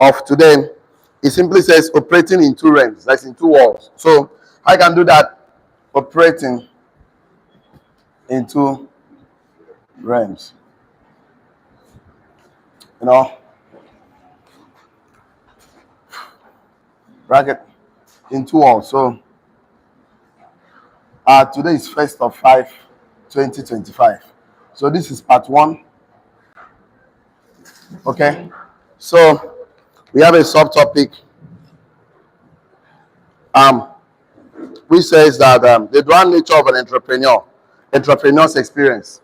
of today, it simply says operating in two realms, that's in two worlds. So I can do that, operating in two realms. You know, bracket in two worlds. So today is 1st of 5, 2025. So this is part 1. Okay. So we have a subtopic which says that the dual nature of an entrepreneur's experience.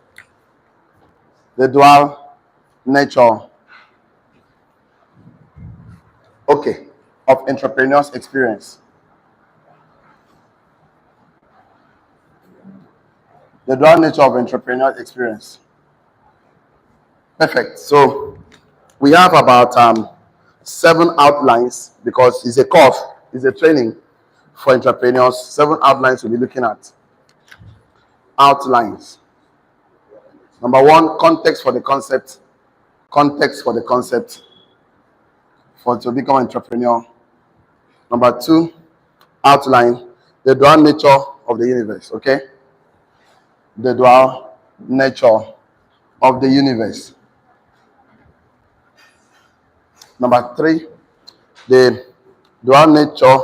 The dual nature, okay, of entrepreneur's experience. The dual nature of entrepreneur's experience. Perfect. So we have about 7 outlines because it's a course, it's a training for entrepreneurs. 7 outlines we'll be looking at. Outlines. Number 1, context for the concept. Context for the concept to become an entrepreneur. Number 2, outline the dual nature of the universe. Okay, the dual nature of the universe. Number 3, the dual nature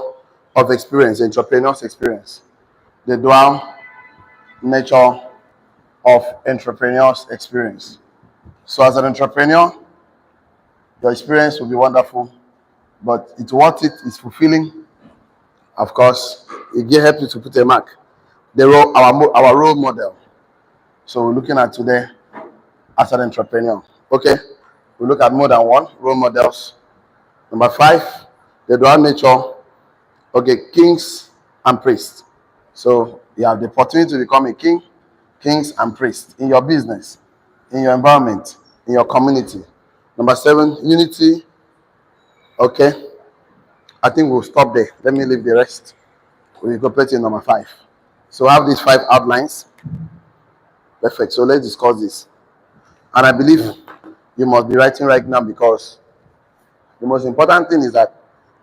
of experience, entrepreneur's experience. The dual nature of entrepreneur's experience. So as an entrepreneur, your experience will be wonderful, but it's worth it, it's fulfilling. Of course, it will help you to put a mark. Our role model. So we're looking at today as an entrepreneur. Okay, we look at more than one role models. Number 5, the dual nature. Okay, kings and priests. So you have the opportunity to become a king, kings and priests in your business, in your environment, in your community. Number 7, unity. Okay, I think we'll stop there. Let me leave the rest. We'll go to number 5. So I have these 5 outlines. Perfect. So let's discuss this. And I believe you must be writing right now, because the most important thing is that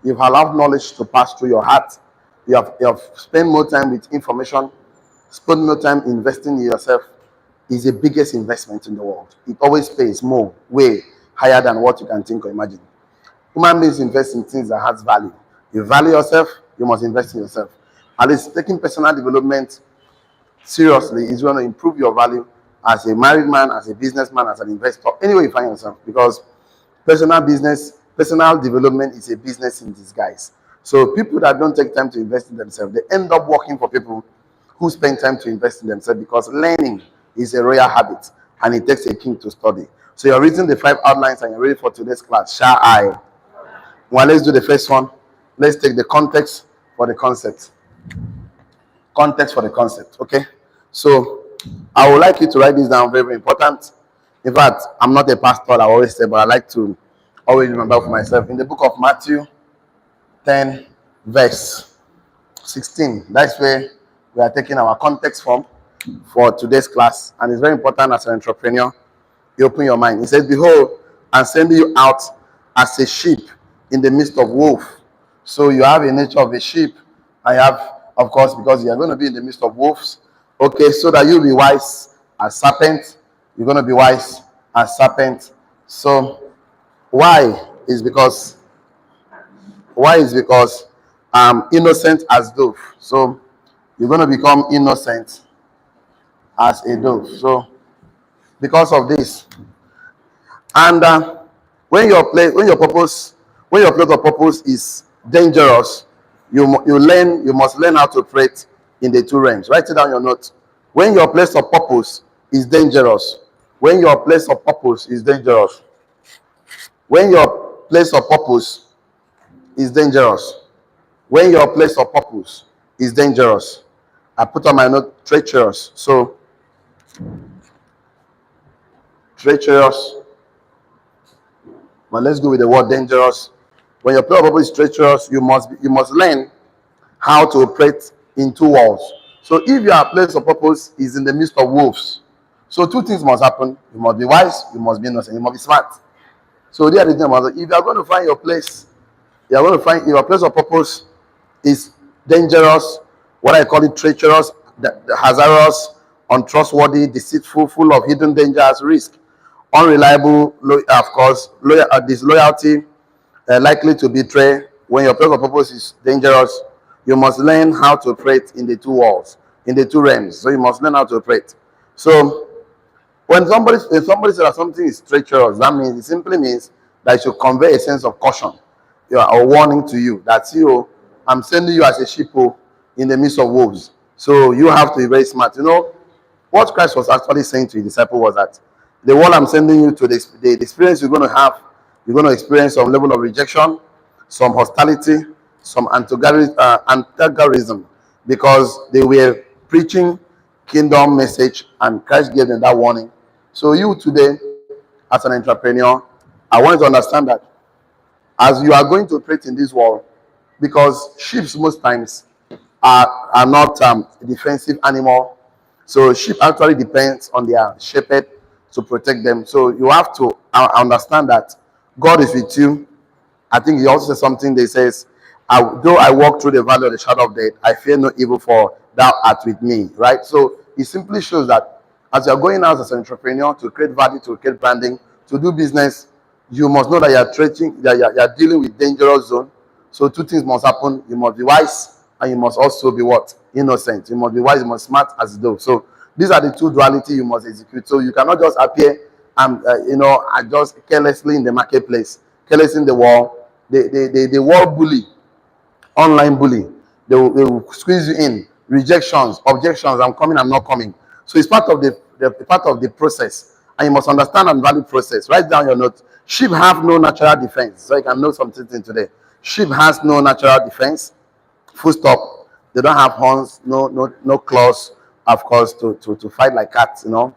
you've allowed knowledge to pass through your heart. You have spent more time with information, spend more time investing in yourself. Is the biggest investment in the world. It always pays more, way higher than what you can think or imagine. Human beings invest in things that has value. You value yourself, you must invest in yourself. At least taking personal development seriously is going to improve your value as a married man, as a businessman, as an investor, anywhere you find yourself. Because personal development is a business in disguise. So people that don't take time to invest in themselves, they end up working for people who spend time to invest in themselves, because learning is a royal habit and it takes a king to study. So you're reading the 5 outlines and you're ready for today's class. Shall I? Well, let's do the first one. Let's take the context for the concept. Context for the concept, okay? So I would like you to write this down, very, very important. In fact, I'm not a pastor, I always say, but I like to always remember for myself. In the book of Matthew 10, verse 16, that's where we are taking our context from for today's class. And it's very important as an entrepreneur, you open your mind. It says, behold, I'm sending you out as a sheep in the midst of wolves. So you have a nature of a sheep. I have, of course, because you are going to be in the midst of wolves. Okay, so that you'll be wise as serpent. You're going to be wise as serpent. So why is because innocent as dove. So you're going to become innocent as a dove. So because of this, and when your place of purpose is dangerous, you must learn how to operate in the 2 realms. Write it down your notes. When your place of purpose is dangerous, when your place of purpose is dangerous, when your place of purpose is dangerous, when your place of purpose is dangerous. I put on my note treacherous. So treacherous. But let's go with the word dangerous. When your place of purpose is treacherous, you must learn how to operate in 2 worlds. So if your place of purpose is in the midst of wolves, so 2 things must happen. You must be wise, you must be innocent, you must be smart. So there are the thing about it. If you are going to find your place, you are going to find your place of purpose is dangerous, what I call it treacherous, hazardous, untrustworthy, deceitful, full of hidden dangers, risk, unreliable, of course, disloyalty, likely to betray. When your place of purpose is dangerous, you must learn how to operate in the two worlds, in the two realms. So you must learn how to operate. So when somebody says that something is treacherous, that means it simply means that it should convey a sense of caution, a warning to you that I'm sending you as a sheep in the midst of wolves. So you have to be very smart. What Christ was actually saying to his disciple was that the world I'm sending you to, the experience you're going to have, you're going to experience some level of rejection, some hostility, some antagonism, because they were preaching kingdom message and Christ gave them that warning. So you today, as an entrepreneur, I want you to understand that as you are going to operate in this world, because sheep most times are not defensive animal. So sheep actually depends on their shepherd to protect them. So you have to understand that God is with you. I think he also says something that says, though I walk through the valley of the shadow of death, I fear no evil, for thou art with me. Right? So it simply shows that as you're going out as an entrepreneur to create value, to create branding, to do business, you must know that you're dealing with dangerous zone. So two things must happen. You must be wise, and you must also be what? Innocent. You must be wise, you must smart as though. So these are the two duality you must execute. So you cannot just appear and just carelessly in the marketplace, careless in the world. The world bully, online bully, they will squeeze you in. Rejections, objections, I'm coming, I'm not coming. So it's part of the part of the process, and you must understand and value process. Write down your notes. Sheep have no natural defense. So you can know something today. Sheep has no natural defense. Full stop. They don't have horns, no claws, of course, to fight like cats, no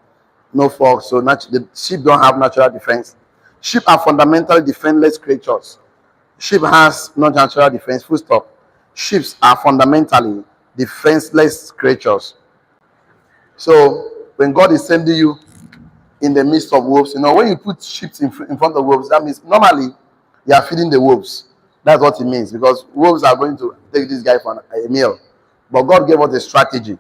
forks. So the sheep don't have natural defense. Sheep are fundamentally defenseless creatures. Sheep has no natural defense. Full stop. Sheep are fundamentally defenseless creatures. So when God is sending you in the midst of wolves, when you put sheep in front of wolves, that means normally you are feeding the wolves. That's what it means, because wolves are going to take this guy for a meal. But God gave us a strategy,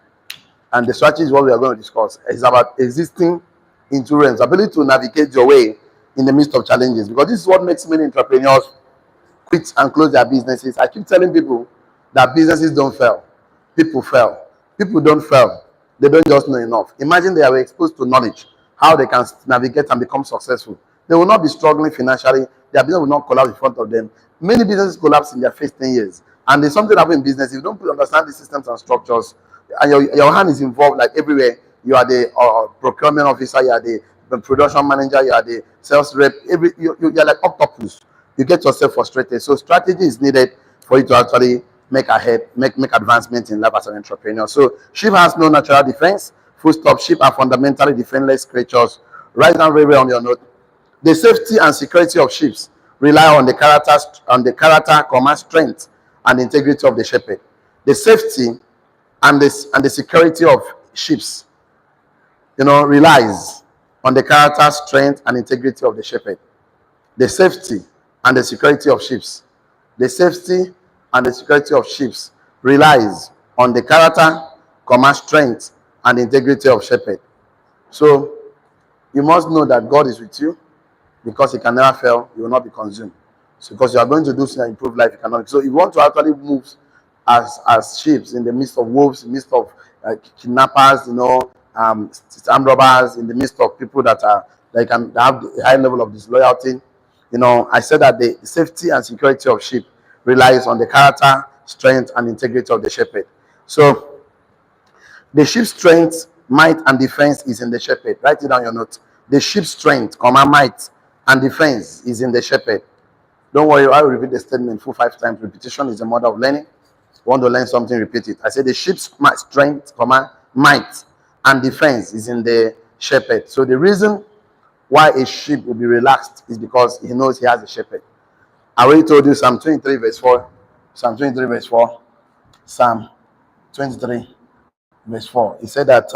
and the strategy is what we are going to discuss. It's about existing in two realms, ability to navigate your way in the midst of challenges, because this is what makes many entrepreneurs quit and close their businesses. I keep telling people that businesses don't fail. People fail. People don't fail. They don't just know enough. Imagine they are exposed to knowledge, how they can navigate and become successful. They will not be struggling financially. Their business will not collapse in front of them. Many businesses collapse in their first 10 years. And there's something happening in business. If you don't understand the systems and structures, and your hand is involved like everywhere. You are the procurement officer, you are the production manager, you are the sales rep. You're like octopus. You get yourself frustrated. So strategy is needed for you to actually make advancement in life as an entrepreneur. So sheep has no natural defense. Full stop. Sheep are fundamentally defenseless creatures. Write down very well on your note. The safety and security of sheep rely on the character, strength, and integrity of the shepherd. The safety and the security of sheep, relies on the character, strength, and integrity of the shepherd. The safety and the security of sheep. The safety and the security of sheep relies on the character, strength, and integrity of shepherd. So you must know that God is with you, because he can never fail. You will not be consumed. So because you are going to do something to improve life, you cannot. So if you want to actually move as sheep in the midst of wolves, in the midst of kidnappers, armed robbers, in the midst of people that have a high level of disloyalty. I said that the safety and security of sheep relies on the character, strength, and integrity of the shepherd. So the sheep's strength, might, and defense is in the shepherd. Write it down your notes. The sheep's strength, might, and defense is in the shepherd. Don't worry, I will repeat the statement 5 times. Repetition is the mother of learning. Want to learn something, repeat it. I said the sheep's strength, might, and defense is in the shepherd. So the reason why a sheep will be relaxed is because he knows he has a shepherd. I already told you Psalm 23 verse 4. Psalm 23 verse 4. Psalm 23 verse 4. He said that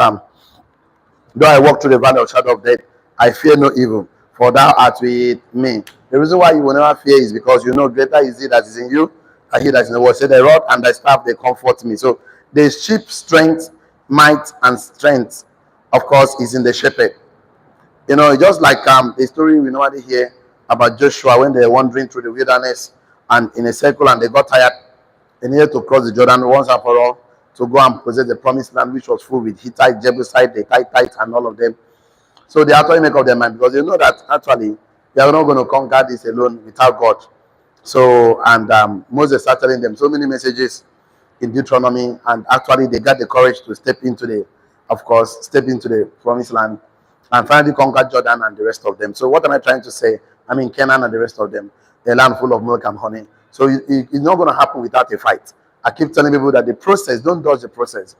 though I walk through the valley of shadow of death, I fear no evil, for thou art with me. The reason why you will never fear is because you know greater is he that is in you than he that is in the world. Say the rod and the staff they comfort me. So the sheep strength, might, and strength, of course, is in the shepherd. You know, just like the story we normally hear about Joshua when they were wandering through the wilderness and in a circle and they got tired. They needed to cross the Jordan once and for all to go and possess the promised land, which was full with Hittite, Jebusite, the Hittites, and all of them. So they actually make up their mind because they know that actually they are not going to conquer this alone without God. So, and Moses started telling them so many messages in Deuteronomy, and actually they got the courage to step into the promised land and finally conquer Jordan and the rest of them. So what am I trying to say? I mean Canaan and the rest of them, a land full of milk and honey. So it's not going to happen without a fight. I keep telling people that the process, don't dodge the process.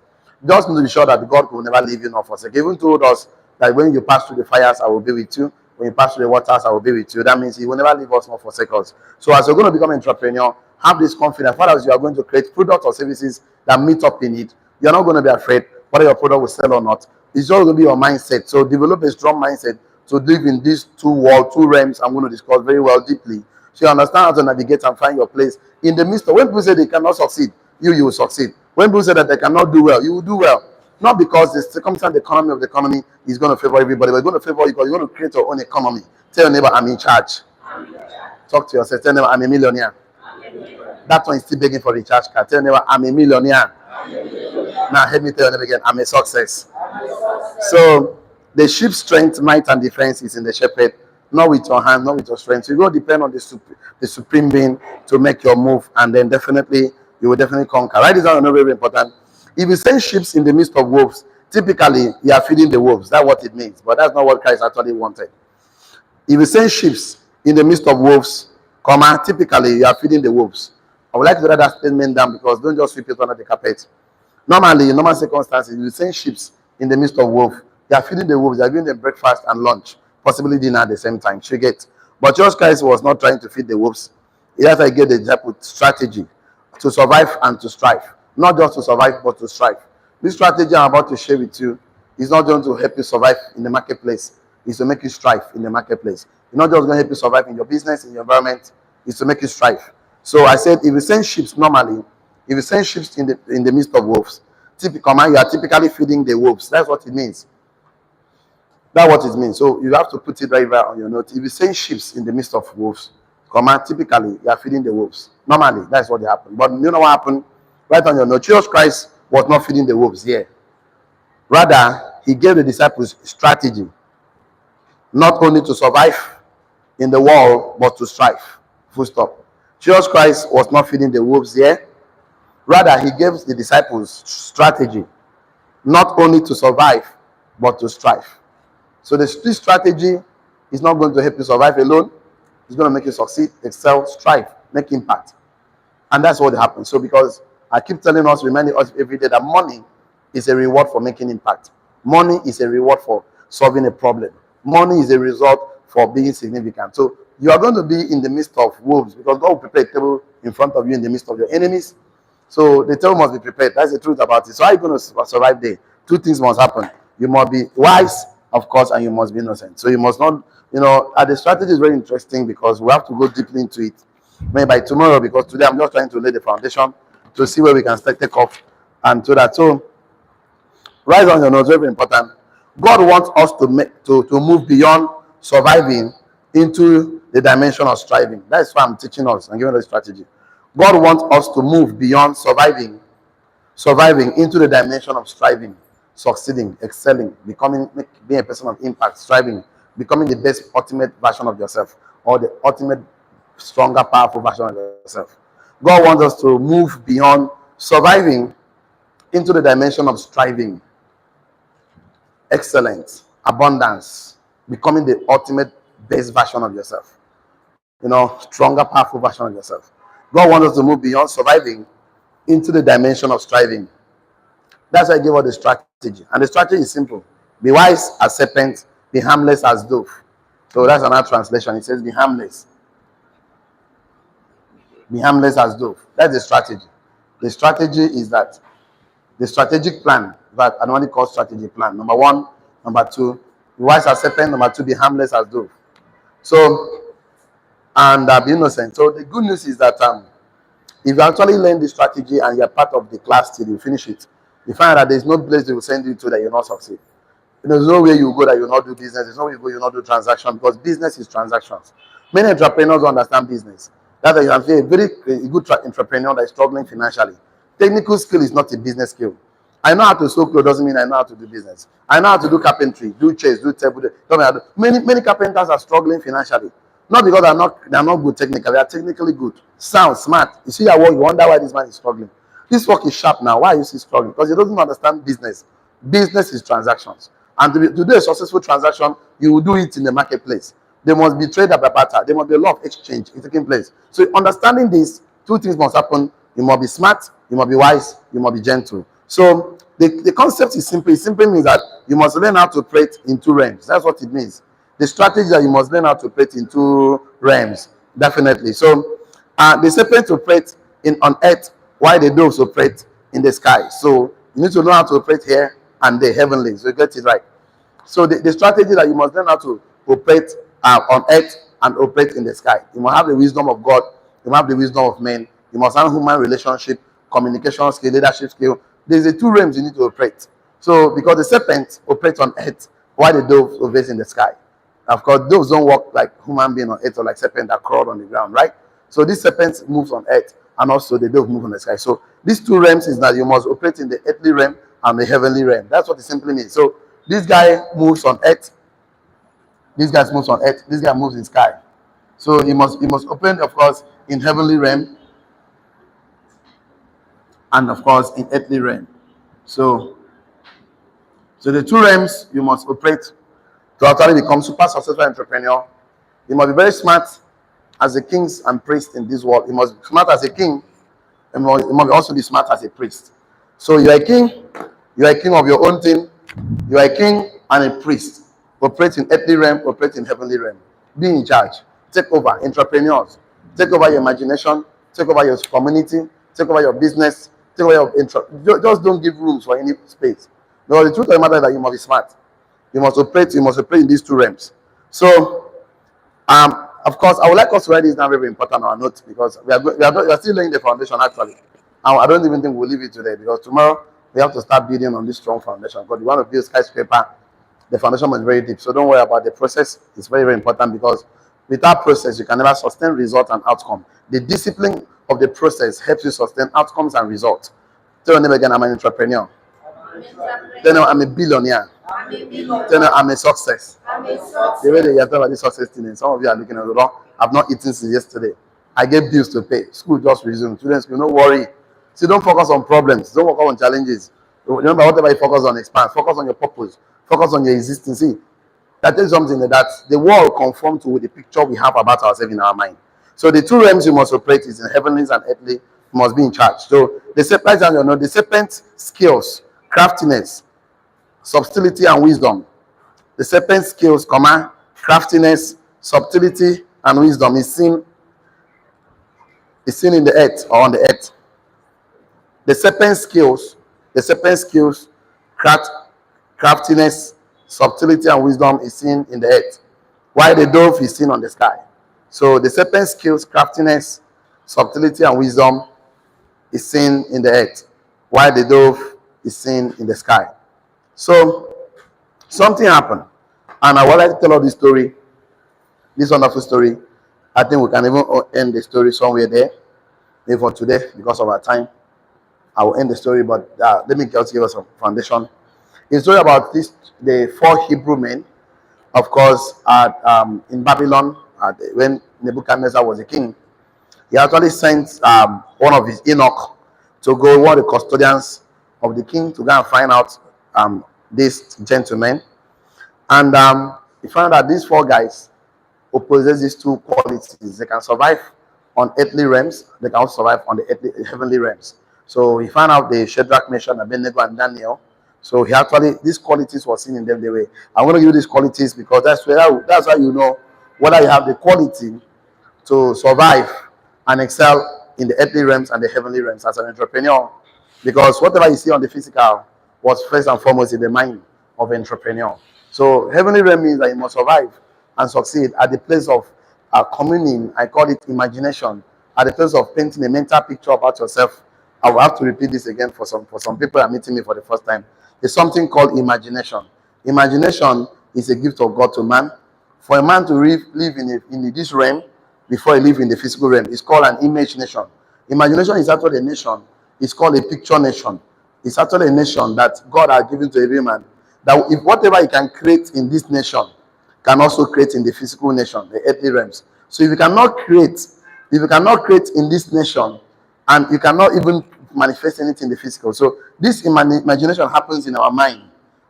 Just need to be sure that God will never leave you nor forsake. He even told us that when you pass through the fires, I will be with you. When you pass through the waters, I will be with you. That means He will never leave us nor forsake us. So as you're going to become an entrepreneur, have this confidence. What else you are going to create products or services that meet up in it. You're not going to be afraid whether your product will sell or not. It's just going to be your mindset. So develop a strong mindset to live in these two realms I'm going to discuss very well deeply. So you understand how to navigate and find your place in the midst of when people say they cannot succeed, you will succeed. When people say that they cannot do well, you will do well. Not because the circumstance, the economy of the economy is going to favor everybody, but it's going to favor you because you're going to create your own economy. Tell your neighbor, I'm in charge. Talk to yourself. Tell your neighbor, I'm a millionaire. That one is still begging for the recharge card. Tell your neighbor, I'm a millionaire. Now, help me tell your neighbor again, I'm a success. So, the sheep's strength, might, and defense is in the shepherd, not with your hand, not with your strength. So you go depend on the supreme being to make your move, and then definitely you will definitely conquer. Write this down, very, very important. If you send sheep in the midst of wolves, typically you are feeding the wolves. That's what it means, but that's not what Christ actually wanted. If you send sheep in the midst of wolves, typically you are feeding the wolves. I would like to write that statement down because don't just sweep it under the carpet. Normally, in normal circumstances, if you send sheep in the midst of wolves, they are feeding the wolves, they are giving them breakfast and lunch, possibly dinner at the same time. You get. But Jesus Christ was not trying to feed the wolves. He had to give the example strategy to survive and to strive. Not just to survive, but to strive. This strategy I'm about to share with you is not going to help you survive in the marketplace. It's to make you strive in the marketplace. It's not just going to help you survive in your business, in your environment. It's to make you strive. So I said, if you send sheep normally, if you send sheep in the midst of wolves, you are typically feeding the wolves. That's what it means. That's what it means. So you have to put it right on your note. If you send sheep in the midst of wolves, typically you are feeding the wolves. Normally, that's what happened. But you know what happened? Right on your note, Jesus Christ was not feeding the wolves here. Rather, He gave the disciples strategy, not only to survive in the world, but to strive. Full stop. Jesus Christ was not feeding the wolves here. Rather, He gave the disciples strategy, not only to survive, but to strive. So this strategy is not going to help you survive alone. It's going to make you succeed, excel, strive, make impact. And that's what happens. So because I keep telling us, reminding us every day that money is a reward for making impact. Money is a reward for solving a problem. Money is a result for being significant. So you are going to be in the midst of wolves because God will prepare a table in front of you in the midst of your enemies. So the table must be prepared. That's the truth about it. So how are you going to survive there? Two things must happen. You must be wise, of course, and you must be innocent. So you must not, the strategy is very interesting because we have to go deeply into it. Maybe by tomorrow, because today I'm just trying to lay the foundation to see where we can take off and to that. So rise on your nose, very important. God wants us to move beyond surviving into the dimension of striving. That's why I'm teaching us and giving us the strategy. God wants us to move beyond surviving into the dimension of striving, succeeding, excelling, being a person of impact, striving, becoming the best ultimate version of yourself or the ultimate stronger, powerful version of yourself. God wants us to move beyond surviving into the dimension of striving, excellence, abundance, becoming the ultimate best version of yourself. Stronger, powerful version of yourself. God wants us to move beyond surviving into the dimension of striving. That's why I give us the strategy. And the strategy is simple. Be wise as serpent, be harmless as dove. So that's another translation. It says be harmless. Be harmless as dove. That's the strategy. The strategy is that the strategic plan that I normally call strategy plan. Number one, number two, be wise as serpent. Number two, be harmless as dove. So, and be innocent. So the good news is that if you actually learn the strategy and you're part of the class till you finish it, you find that there's no place they will send you to that you'll not succeed. There's no way you go that you'll not do business. There's no way you go you'll not do transaction, because business is transactions. Many entrepreneurs don't understand business. That's why you can see a good entrepreneur that is struggling financially. Technical skill is not a business skill. I know how to sew clothes doesn't mean I know how to do business. I know how to do carpentry, do chairs, do table. Many carpenters are struggling financially. Not because they're not good technically, they are technically good. Sound, smart. You see your work, you wonder why this man is struggling. This work is sharp now. Why is he struggling? Because he doesn't understand business. Business is transactions. And to do a successful transaction, you will do it in the marketplace. There must be trade by barter. There must be a lot of exchange taking place. So understanding this, two things must happen. You must be smart, you must be wise, you must be gentle. So the concept is simple. It simply means that you must learn how to operate in two realms. That's what it means. The strategy that you must learn how to operate in two realms. Definitely. So the serpents operate on earth, while the doves operate in the sky. So you need to learn how to operate here and the heavenly. So you get it right. So the strategy that you must learn how to operate on earth and operate in the sky. You must have the wisdom of God. You must have the wisdom of men. You must have human relationship, communication skill, leadership skill. There's the two realms you need to operate. So because the serpent operates on earth, while the dove operates in the sky. Of course, doves don't walk like human being on earth or like serpent that crawl on the ground, right? So this serpent moves on earth, and also the dove move on the sky. So these two realms is that you must operate in the earthly realm and the heavenly realm. That's what it simply means. So this guy moves on earth. This guy moves on earth. This guy moves in sky. So he must operate, of course, in heavenly realm and of course in earthly realm. So the two realms you must operate to actually become super successful entrepreneur. You must be very smart as a kings and priest in this world. You must be smart as a king. You must also be smart as a priest. So you are a king. You are a king of your own thing. You are a king and a priest. Operate in earthly realm, operate in heavenly realm. Be in charge. Take over. Entrepreneurs. Take over your imagination. Take over your community. Take over your business. Take over your just don't give rooms for any space. Because the truth of the matter is that you must be smart. You must operate in these two realms. So of course, I would like us to write this down very important on our notes, because we are still laying the foundation actually. And I don't even think we'll leave it today, because tomorrow we have to start building on this strong foundation. Because you want to build skyscraper, the foundation must be very deep. So don't worry about the process. It's very, very important, because without process, you can never sustain result and outcome. The discipline of the process helps you sustain outcomes and results. Tell your neighbor again, I'm an entrepreneur. Tell them I'm a billionaire. Tell them I'm a success. The way they are talking about this success thing, and some of you are looking at the wrong. I've not eaten since yesterday. I get bills to pay. School just resumed. Students, don't worry. See, don't focus on problems. Don't focus on challenges. Remember, whatever you focus on, expand. Focus on your purpose. Focus on your existence. See, that is something that the world conforms to the picture we have about ourselves in our mind. So the two realms you must operate is in heavenlies and earthly. You must be in charge. So the serpent skills, craftiness, subtlety, and wisdom. The serpent skills, craftiness, subtlety, and wisdom is seen in the earth or on the earth. The serpent skills, craftiness, subtlety, and wisdom is seen in the earth, while the dove is seen on the sky. So the serpent skills, craftiness, subtlety, and wisdom is seen in the earth, while the dove is seen in the sky. So something happened, and I would like to tell you this story, this wonderful story. I think we can even end the story somewhere there. Maybe for today, because of our time, I will end the story. But let me just give us some foundation. It's a story about the 4 Hebrew men, of course, in Babylon, when Nebuchadnezzar was a king. He actually sent one of his eunuch to go, one of the custodians of the king, to go and find out these gentlemen. And he found that these 4 guys who possess these 2 qualities. They can survive on earthly realms. They can also survive on the heavenly realms. So he found out the Shadrach, Meshach, Abednego, and Daniel. So he actually, these qualities were seen in them. I'm going to give you these qualities, because that's how you know whether you have the quality to survive and excel in the earthly realms and the heavenly realms as an entrepreneur. Because whatever you see on the physical was first and foremost in the mind of an entrepreneur. So heavenly realm means that you must survive and succeed at the place of communing. I call it imagination. At the place of painting a mental picture about yourself. I will have to repeat this again for some people who are meeting me for the first time. There's something called imagination. Imagination is a gift of God to man. For a man to live in this realm before he live in the physical realm, it's called an image nation. Imagination is actually a nation. It's called a picture nation. It's actually a nation that God has given to every man. That if whatever he can create in this nation can also create in the physical nation, the earthly realms. So if you cannot create in this nation, and you cannot even manifest anything in the physical. So this imagination happens in our mind,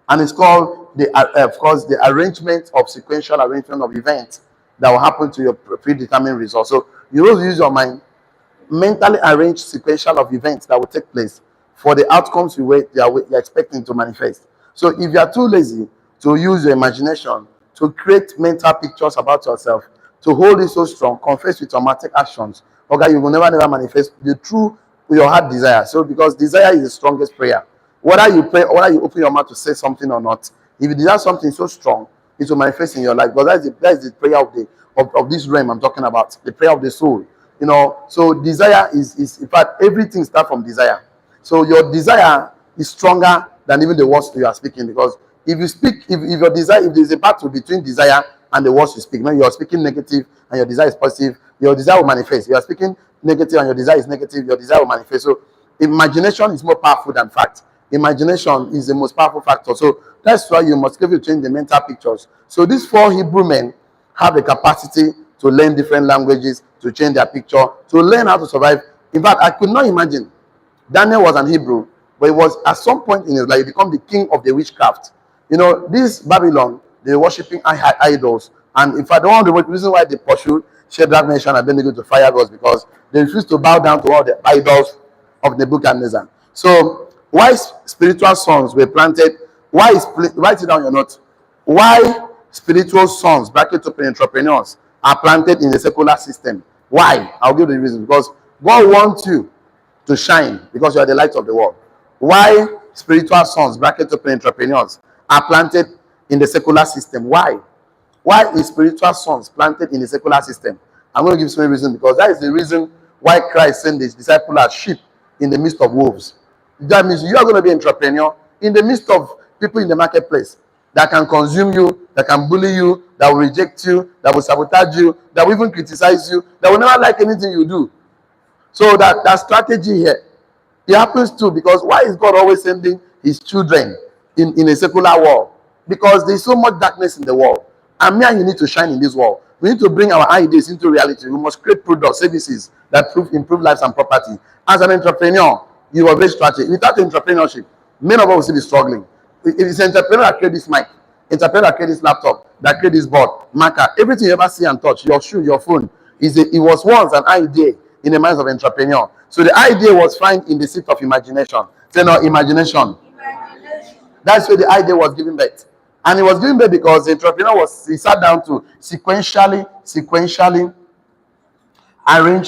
and it's called of course, the sequential arrangement of events that will happen to your predetermined result. So you will use your mind, mentally arrange sequential of events that will take place for the outcomes you're expecting to manifest. So if you are too lazy to use your imagination to create mental pictures about yourself, to hold it so strong, confess with traumatic actions, okay, you will never manifest the true your heart desire. So because desire is the strongest prayer. Whether you pray or whether you open your mouth to say something or not, if you desire something so strong, it will manifest in your life. Because that is the prayer of this realm I'm talking about, the prayer of the soul. So desire is in fact everything starts from desire. So your desire is stronger than even the words you are speaking, because if you speak, if your desire, if there's a battle between desire and the words you speak, when you are speaking negative and your desire is positive, your desire will manifest. You are speaking negative and your desire is negative, your desire will manifest. So imagination is more powerful than fact. Imagination is the most powerful factor. So that's why you must be able to change the mental pictures. So these 4 Hebrew men have the capacity to learn different languages, to change their picture, to learn how to survive. In fact, I could not imagine. Daniel was an Hebrew, but he was at some point in his life, he become the king of the witchcraft. This Babylon, they were worshipping idols. And in fact, one of the reasons why they pursued Shadrach, Meshach, and Abednego to fire was because they refused to bow down to all the idols of Nebuchadnezzar. So, why spiritual sons were planted? Write it down your notes. Why spiritual sons, bracket open, entrepreneurs, are planted in the secular system? Why? I'll give the reason. Because God wants you to shine because you are the light of the world. Why spiritual sons, bracket open, entrepreneurs, are planted in the secular system? Why? Why is spiritual sons planted in the secular system? I'm going to give you some reason, because that is the reason why Christ sent his disciples as sheep in the midst of wolves. That means you are going to be an entrepreneur in the midst of people in the marketplace that can consume you, that can bully you, that will reject you, that will sabotage you, that will even criticize you, that will never like anything you do. So that strategy here, it happens too, because why is God always sending his children in a secular world? Because there's so much darkness in the world. And me and you need to shine in this world. We need to bring our ideas into reality. We must create products, services that improve lives and property. As an entrepreneur, you are very strategic. Without entrepreneurship, many of us will still be struggling. If it's an entrepreneur that create this mic, entrepreneur that create this laptop, that create this board, marker, everything you ever see and touch, your shoe, your phone, it was once an idea in the minds of entrepreneur. So the idea was found in the seat of imagination. Say no, imagination. That's where the idea was given birth. And it was given birth because the entrepreneur he sat down to sequentially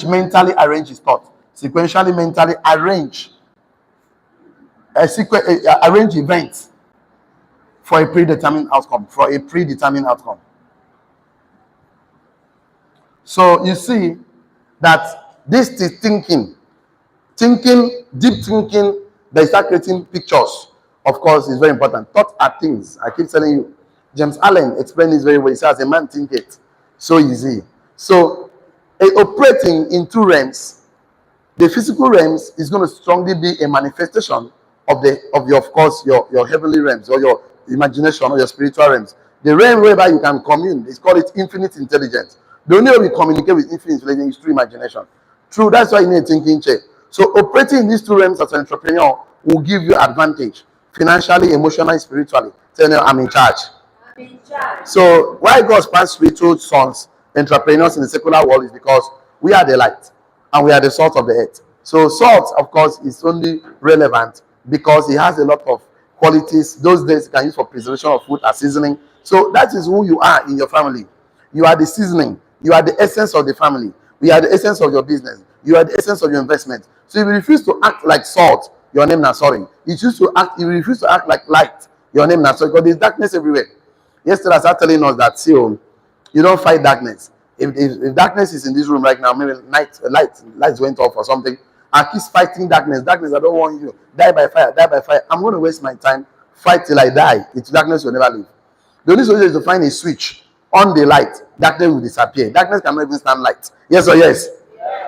mentally arrange his thought. Sequentially, mentally arrange arrange events for a predetermined outcome. So you see that this is thinking, deep thinking, they start creating pictures. Of course, is very important. Thoughts are things. I keep telling you. James Allen explained this very well. He says, a man think it so easy. So, operating in 2 realms, the physical realms is going to strongly be a manifestation of your heavenly realms, or your imagination, or your spiritual realms. The realm whereby you can commune, it's called it infinite intelligence. The only way we communicate with infinite intelligence is through imagination. True, that's why you need a thinking chair. So operating in these 2 realms as an entrepreneur will give you advantage financially, emotionally, spiritually. Tell them, I'm in charge. So why God plants spiritual sons, entrepreneurs in the secular world, is because we are the light and we are the salt of the earth. So salt, of course, is only relevant because it has a lot of qualities. Those days you can use for preservation of food as seasoning. So that is who you are in your family. You are the seasoning. You are the essence of the family. We are the essence of your business. You are the essence of your investment. So if you refuse to act like salt, your name is sorry. If you refuse to act like light, your name is sorry. Because there's darkness everywhere. Yesterday I started telling us that You don't fight darkness. If darkness is in this room right now, maybe lights went off or something, I keep fighting darkness. Darkness, I don't want you. Die by fire, die by fire. I'm going to waste my time, fight till I die. It's darkness will never leave. The only solution is to find a switch on the light. Darkness will disappear. Darkness cannot even stand light. Yes or yes?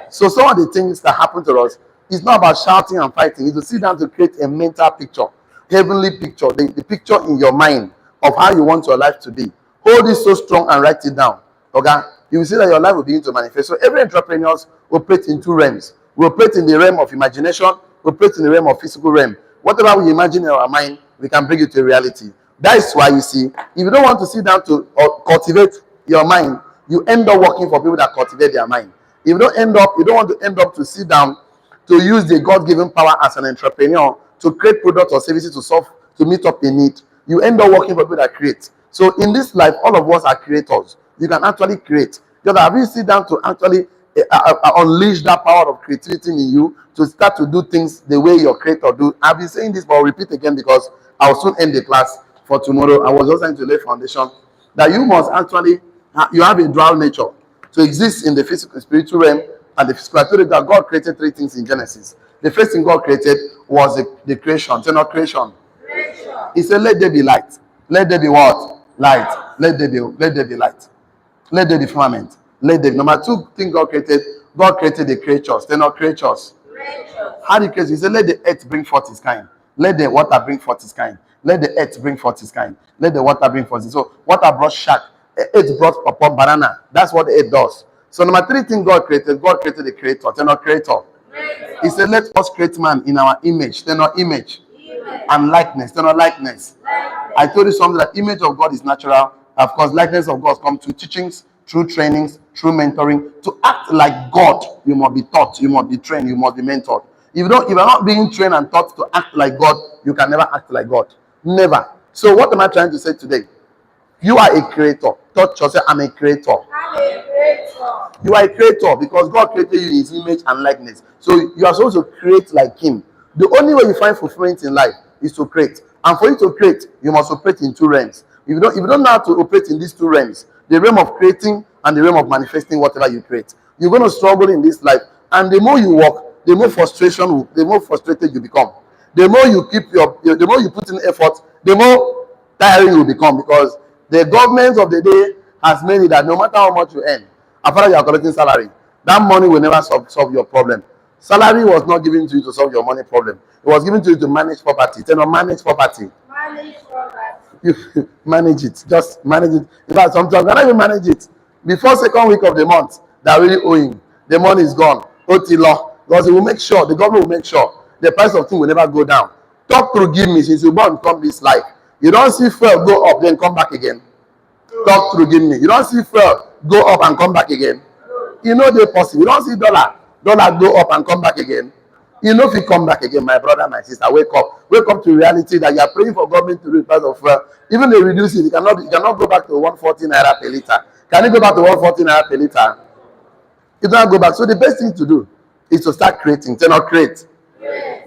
So some of the things that happen to us is not about shouting and fighting. It's to sit down to create a mental picture, heavenly picture, the picture in your mind of how you want your life to be. Hold it so strong and write it down. Okay? You will see that your life will begin to manifest. So every entrepreneur operates in two realms. We operate in the realm of imagination, we operate in the realm of physical realm. Whatever we imagine in our mind, we can bring it to reality. That is why you see, if you don't want to sit down to cultivate your mind, you end up working for people that cultivate their mind. If you don't want to end up to sit down to use the God-given power as an entrepreneur to create products or services to meet up a need, you end up working for people that create. So in this life, all of us are creators. You can actually create. Just have you sit down to actually unleash that power of creativity in you to start to do things the way your creator do. I've been saying this, but I'll repeat again because I'll soon end the class for tomorrow. I was just trying to lay foundation that you must actually, you have a dual nature to exist in the physical, spiritual realm and the physical. I told you that God created three things in Genesis. The first thing God created was the creation. Say not creation. He said, let there be light. Let there be what? Light. Let there be light. Let there be firmament. Let there be. Number two thing God created the creatures. They're not creatures. How did he create? He said, let the earth bring forth its kind. Let the water bring forth its kind. Let the earth bring forth its kind. Let the water bring forth its kind. So water brought shark. Earth brought upon banana. That's what the earth does. So number three thing God created the creator. They're not creator. He said, let us create man in our image. They're not image. And likeness. They're not likeness. I told you something that image of God is natural. Of course, likeness of God comes through teachings, through trainings, through mentoring. To act like God, you must be taught, you must be trained, you must be mentored. If you're not being trained and taught to act like God, you can never act like God. Never. So what am I trying to say today? You are a creator. Touch yourself, I'm a creator. You are a creator because God created you in his image and likeness. So you are supposed to create like him. The only way you find fulfillment in life is to create. And for you to create, you must operate in two realms. If you don't know how to operate in these two realms, the realm of creating and the realm of manifesting whatever you create, you're going to struggle in this life. And the more you work, the more frustrated you become. The more you the more you put in effort, the more tiring you become, because the government of the day has made it that no matter how much you earn, after you are collecting salary, that money will never solve your problem. Salary was not given to you to solve your money problem. It was given to you to manage property. Tell them, manage property. Manage property. You manage it. Just manage it. In fact, sometimes you cannot even manage it. Before second week of the month, they are really owing. The money is gone. OT law. Because it will make sure, the government will make sure the price of things will never go down. Talk through, give me, since you born come this life. You don't see fuel go up, then come back again. Talk through, give me. You don't see fuel go up and come back again. You know they're possible. You don't see dollar go up and come back again. You know if you come back again, my brother, my sister, wake up to reality that you are praying for government to reduce the price of fuel. Even they reduce it, you cannot go back to 140 naira per liter. Can you go back to 140 naira per liter? You don't go back. So the best thing to do is to start creating. To not create.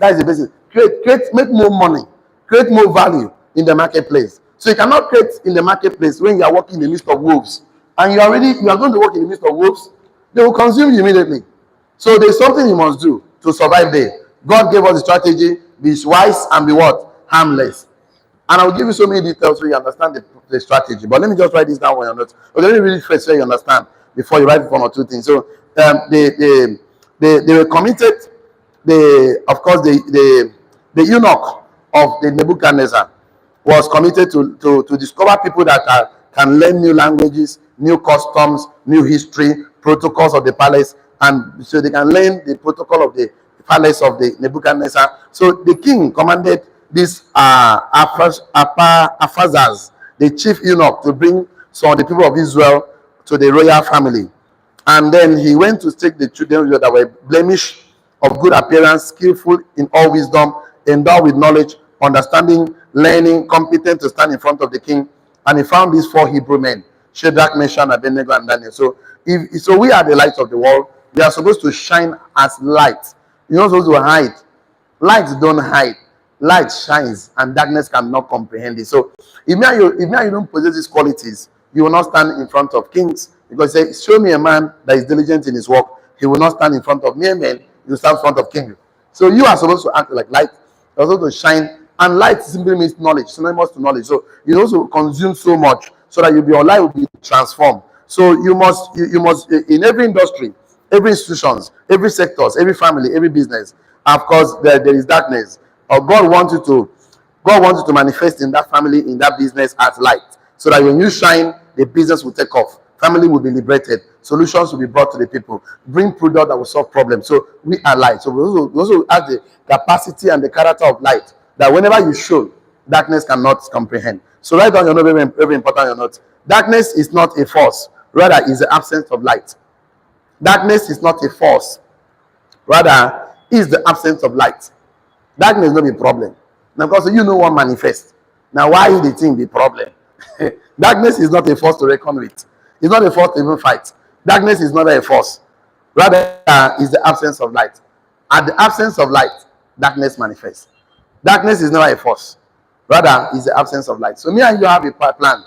That is the best thing. Create, make more money, create more value in the marketplace. So you cannot create in the marketplace when you are working in the midst of wolves. And you are going to work in the midst of wolves, they will consume you immediately. So there's something you must do to survive there. God gave us the strategy: be wise and be what? Harmless. And I'll give you so many details so you understand the strategy. But let me just write this down when you're not. Okay, let me read it first so you understand before you write one or two things. So they were committed. Of course, the eunuch of the Nebuchadnezzar was committed to discover people that can learn new languages, new customs, new history, protocols of the palace, and so they can learn the protocol of the palace of the Nebuchadnezzar. So the king commanded this Aphazaz, the chief eunuch, to bring some of the people of Israel to the royal family. And then he went to take the children that were blemished, of good appearance, skillful in all wisdom, endowed with knowledge, understanding, learning, competent to stand in front of the king. And he found these 4 Hebrew men: Shadrach, Meshach, Abednego, and Daniel. So we are the light of the world. We are supposed to shine as light. You're not supposed to hide. Light don't hide. Light shines, and darkness cannot comprehend it. So if you don't possess these qualities, You will not stand in front of kings, because say, show me a man that is diligent in his work. He will not stand in front of mere men. He will stand in front of kings. So you are supposed to act like light. You're supposed to shine. And light simply means knowledge, synonymous to knowledge. So you also consume so much so that your life will be transformed. So you must in every industry, every institutions, every sectors, every family, every business. Of course, there is darkness. Or God wants you to manifest in that family, in that business as light, so that when you shine, the business will take off. Family will be liberated. Solutions will be brought to the people. Bring product that will solve problems. So we are light. So we also have the capacity and the character of light, that whenever you show, darkness cannot comprehend. So write down your note, very, very important your note. Darkness is not a force, rather is the absence of light. Darkness is not a force, rather is the absence of light. Darkness is not a problem. Now, because you know what manifest. Now, why is the thing the problem? Darkness is not a force to reckon with. It's not a force to even fight. Darkness is not a force. Rather, is the absence of light. At the absence of light, darkness manifests. Darkness is not a force. Rather, is the absence of light. So me and you have a plan.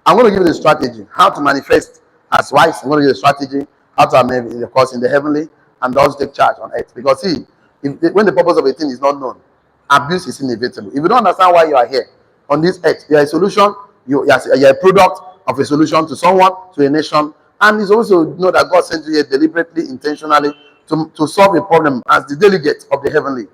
I'm going to give you the strategy, how to manifest as wise. I'm going to give you the strategy, how to manifest, of course, in the heavenly, and also take charge on earth. Because see, when the purpose of a thing is not known, abuse is inevitable. If you don't understand why you are here on this earth, you are a solution, you are a product of a solution to someone, to a nation. And it's also know that God sent you here deliberately, intentionally, to solve a problem as the delegate of the heavenly.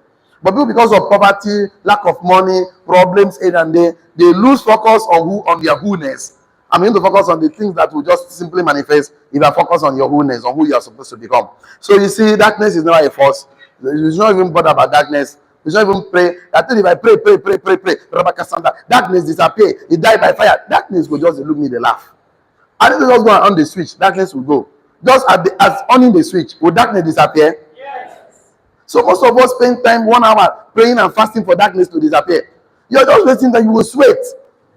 But people, because of poverty, lack of money, problems here and there, they lose focus on their who-ness. I'm going to focus on the things that will just simply manifest if I focus on your who-ness, on who you are supposed to become. So you see, darkness is not a force. You should not even bother about darkness. You should not even pray. I tell you, if I pray, darkness disappear. It died by fire. Darkness will just look me, they laugh. I think just go on the switch, darkness will go. Just as on the switch, will darkness disappear? Yes. So most of us spend time 1 hour praying and fasting for darkness to disappear. You're just waiting that you will sweat.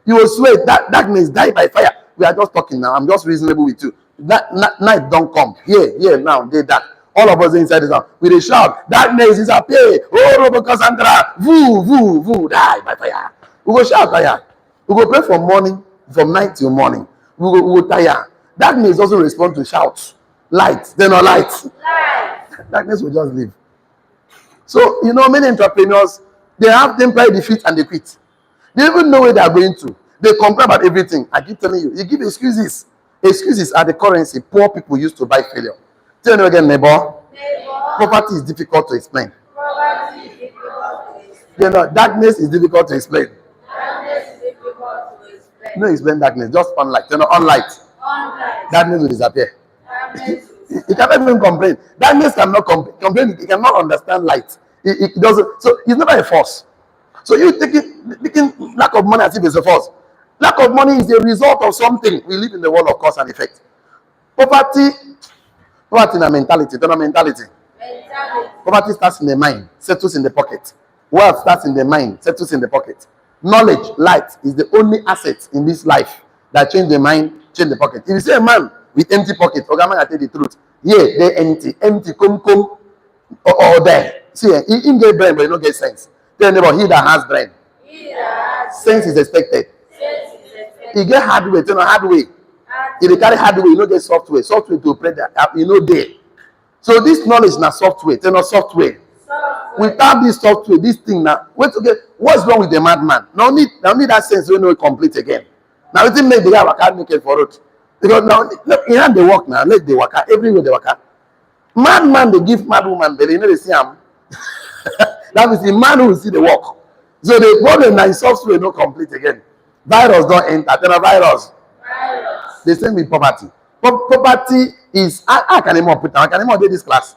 You will sweat. That darkness die by fire. We are just talking now. I'm just reasonable with you. That night don't come. Here, now, they dark. All of us inside this house. We dey shout, darkness disappear. Oh, Robo Cassandra, voo, die by fire. We go shout fire. We go pray from night till morning. We go tire. Darkness doesn't respond to shouts. Light, then no light. Darkness will just leave. So, many entrepreneurs, they have temporary defeat and they quit. They don't even know where they are going to. They complain about everything. I keep telling you, give excuses. Excuses are the currency poor people use to buy failure. Tell me again, neighbor. Poverty is difficult to explain. Darkness is difficult to explain. No, explain darkness. Just on light. On light. Darkness will disappear. He cannot even complain. Darkness cannot complain. He cannot understand light. It doesn't. So it's never a force. So you taking lack of money as if it's a force. Lack of money is a result of something. We live in the world of cause and effect. Poverty in a mentality. Poverty starts in the mind, settles in the pocket. Wealth starts in the mind, settles in the pocket. Knowledge, light is the only asset in this life that change the mind, change the pocket. If you see a man with empty pocket, okay, man, I tell the truth. Yeah, they're empty, come, or there. See, he get brain, but he don't get sense. Tell neighbor, he that has brain, sense is expected. He get hardware, hardware. If they carry hardware, you don't get software. Software to operate that, there. So this knowledge now software, software. Without this software, this thing now, what's wrong with the madman? Now need that sense when we complete again. Now it make the guy work make it for it. Because now he had the work now, let the work everywhere they work. Madman they give mad woman, but they see him. That is the man who will see the work. So the problem now is software not complete again. Virus don't enter, then a virus. The same with poverty. Poverty is I can even put down. I can even do this class.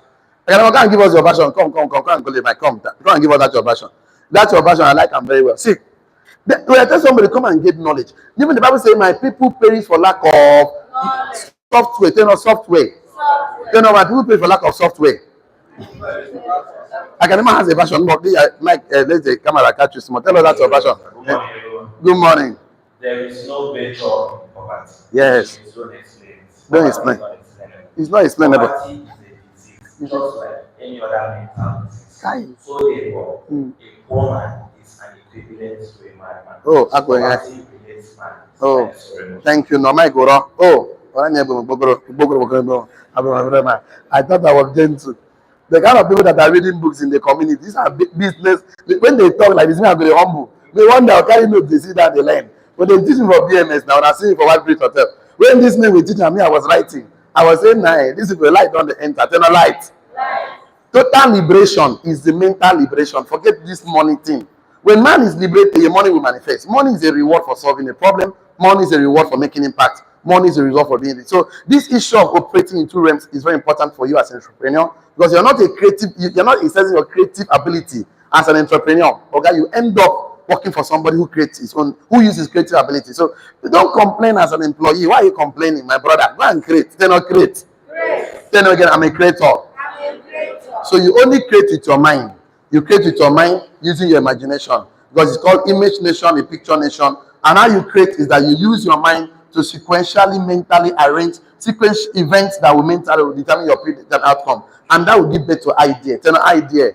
I can give us your version. Come and go my come and give us that your version. That's your version. I like them very well. See, when I tell somebody come and get knowledge, even the Bible says, "My people perish for lack of software." Tell us software. Tell us my people perish for lack of software. I can even have a version, but Mike, let the camera catch you small. Tell us that's your version. Good morning. There is no virtue in poverty. Yes. Don't explain. It's not explainable. Poverty is a disease, just like any other mental disease. So therefore, a poor man is an equivalent to a madman. Oh, poverty relates man Oh, Thanks very much. thank you. No, my goro. Oh, I thought I was gentle. The kind of people that are reading books in the community, these are big business. When they talk like this, me, I'm very humble. They wonder, carry notes, they see that they learn. But they teach me for BMS now, and I see it for White Bridge Hotel. When this man was teaching me, I was writing. I was saying, nah, this is a light on the enter, turn a light. Total liberation is the mental liberation. Forget this money thing. When man is liberated, your money will manifest. Money is a reward for solving a problem. Money is a reward for making impact. Money is a result for being it. So this issue of operating in two realms is very important for you as an entrepreneur because you're not a creative, you're not exercising your creative ability as an entrepreneur. Okay, you end up working for somebody who creates his own, who uses creative ability. So you don't complain as an employee. Why are you complaining, my brother? Go and create. They not create. Tell them again, I'm a creator. So you only create with your mind. You create with your mind using your imagination because it's called image nation, a picture nation. And how you create is that you use your mind to sequentially, mentally arrange sequence events that will mentally determine your predetermined outcome, and that will give birth to idea. Tell an idea.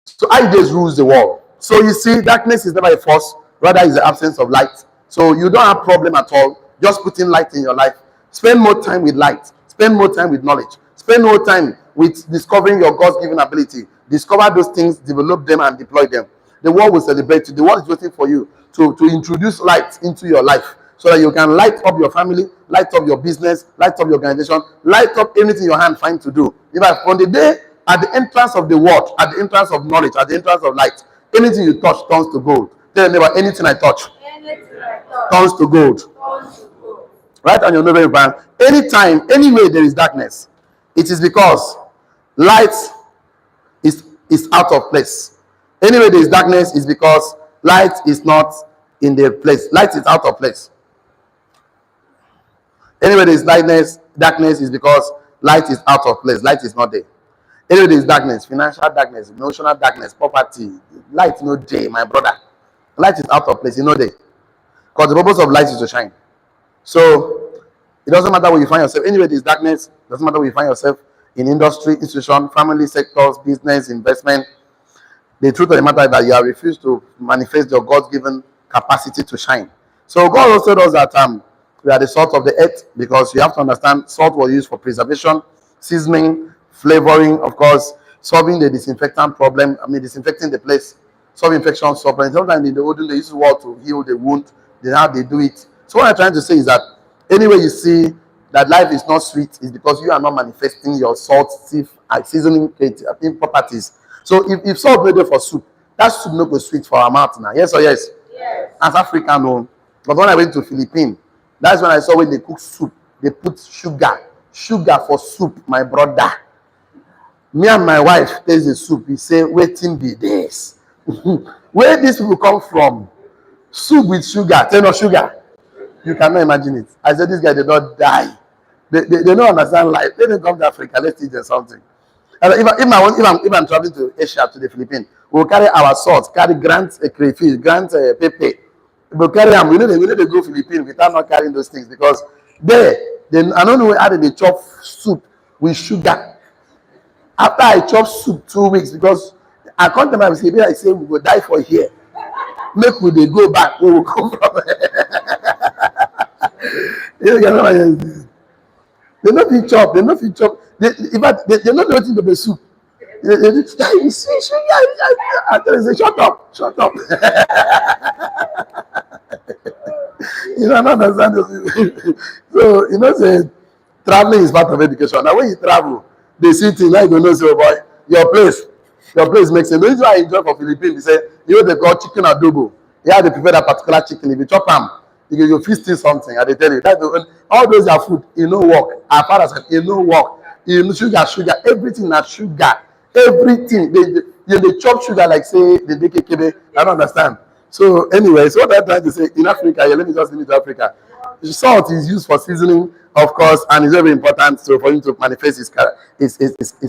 So ideas rules the world. So you see, darkness is never a force, rather is the absence of light. So you don't have problem at all. Just putting light in your life. Spend more time with light. Spend more time with knowledge. Spend more time with discovering your God's given ability. Discover those things, develop them, and deploy them. The world will celebrate you. The world is waiting for you to introduce light into your life so that you can light up your family, light up your business, light up your organization, light up anything your hand finds to do. If I, on the day at the entrance of the word, at the entrance of knowledge, at the entrance of light, anything you touch turns to gold. Tell them about anything I touch turns to gold. Right on your neighboring plan. Anytime, anywhere there is darkness, it is because light is out of place. Anywhere there is darkness is because light is not in the place. Light is out of place. Anywhere there is darkness is because light is out of place. Light is not there. Anywhere there is darkness, financial darkness, emotional darkness, poverty, light no day, my brother. Light is out of place, you know there. Because the purpose of light is to shine. So it doesn't matter where you find yourself. Anywhere there is darkness, it doesn't matter where you find yourself in industry, institution, family sectors, business, investment. The truth of the matter is that you have refused to manifest your God-given capacity to shine. So God also does that we are the salt of the earth because you have to understand salt was used for preservation, seasoning, flavoring, of course, solving the disinfectant problem. Disinfecting the place, solve infection, sometimes in the olden they use water to heal the wound. Then how they do it. So what I'm trying to say is that anyway you see that life is not sweet is because you are not manifesting your salt, seasoning properties. So if salt made for soup, that soup no go sweet for our mouth now. Yes or yes? Yes. As African, no. But when I went to Philippines, that's when I saw when they cook soup, they put sugar for soup, my brother. Me and my wife taste the soup. We say, waiting be this. Where these people come from? Soup with sugar, tell no sugar. You cannot imagine it. I said, this guy did not die. They don't understand life. Let them come to Africa. Let's teach them something. And if I'm traveling to Asia, to the Philippines, we'll carry our salt, carry grant crayfish, grant pepper. We'll carry them. We know they go Philippines without not carrying those things because I don't know how they chop soup with sugar. After I chop soup 2 weeks because I come to my say we will die for here. Make we they go back where we come from. They not fit chop. They not fit chop. In fact, they not nothing to the soup. They just I tell you, say, shut up. You don't understand this. So say traveling is part of education. Now when you travel, they see things like you know, say, oh boy, your place makes sense. The reason why I enjoy for Philippines, they say, they call chicken adobo. Yeah, they prepare that particular chicken. If you chop them, you feasting something, and they tell you that all those are food, work. Our father said, work. Sugar, everything is sugar. Everything. They chop sugar like say they make kebe. I don't understand. So anyway, so what I'm trying to say in Africa, let me just limit to Africa. Salt is used for seasoning, of course, and it's very important for him to manifest his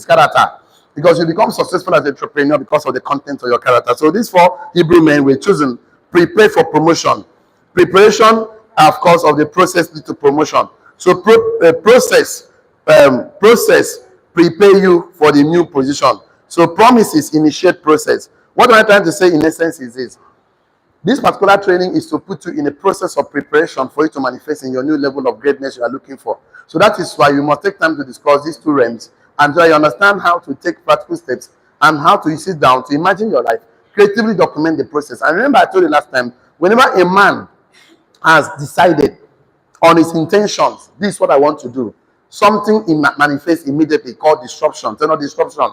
character. Because you become successful as an entrepreneur because of the content of your character. So these 4 Hebrew men were chosen, prepare for promotion. Preparation, of course, of the process leads to promotion. So process prepare you for the new position. So promises initiate process. What am I trying to say in essence is this? This particular training is to put you in a process of preparation for you to manifest in your new level of greatness you are looking for. So that is why you must take time to discuss these two realms and so you understand how to take practical steps and how to sit down to imagine your life, creatively document the process. And remember, I told you last time, whenever a man has decided on his intentions, this is what I want to do, something manifests immediately called disruption. Tell not disruption.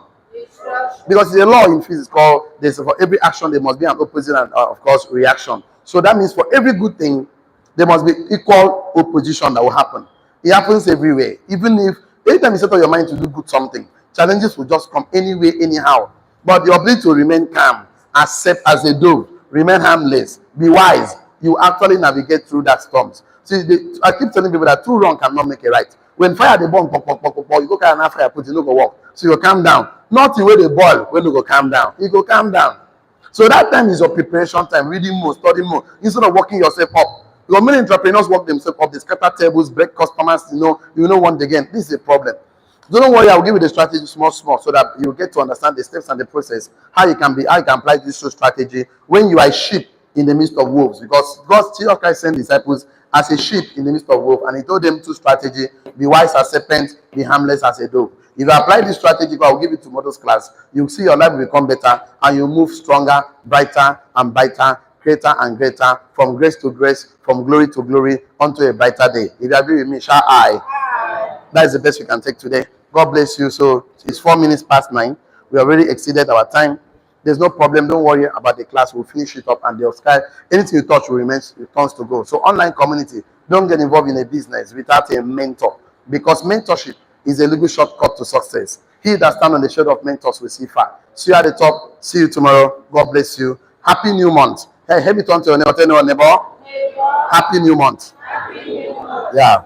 Because the law in physics called this, for every action there must be an opposite and of course reaction. So that means for every good thing there must be equal opposition that will happen. It happens everywhere. Even if anytime you set up your mind to do good something, challenges will just come anyway, anyhow. But the ability to remain calm, accept as a dove, remain harmless, be wise, you actually navigate through that storms. See, I keep telling people that two wrong cannot make a right. When fire the bomb, you go carry an fire, put it, no go work. So you calm down. Nothing where they boil, when you go calm down. You go calm down. So that time is your preparation time, reading more, studying more, instead of working yourself up. Because many entrepreneurs work themselves up, they scatter tables, break customers, you know one again. This is a problem. So don't worry, I'll give you the strategy small, so that you get to understand the steps and the process, how you can apply this strategy when you are a sheep in the midst of wolves. Because Jesus Christ sent disciples as a sheep in the midst of wolves, and he told them two strategy: be wise as serpent, be harmless as a dove. If you apply this strategy, I'll give it tomorrow's class, you'll see your life will become better and you'll move stronger, brighter and brighter, greater and greater, from grace to grace, from glory to glory, onto a brighter day. If you agree with me, shall I? That is the best we can take today. God bless you. So it's 4 minutes past 9. We already exceeded our time. There's no problem. Don't worry about the class. We'll finish it up and the sky. Anything you touch will remain, returns to go. So online community, don't get involved in a business without a mentor, because mentorship is a legal shortcut to success. He that stands on the shadow of mentors will see far. See you at the top. See you tomorrow. God bless you. Happy new month. Hey, help me turn to your neighbor. Tell your neighbor. Happy new month. Happy new month. Yeah.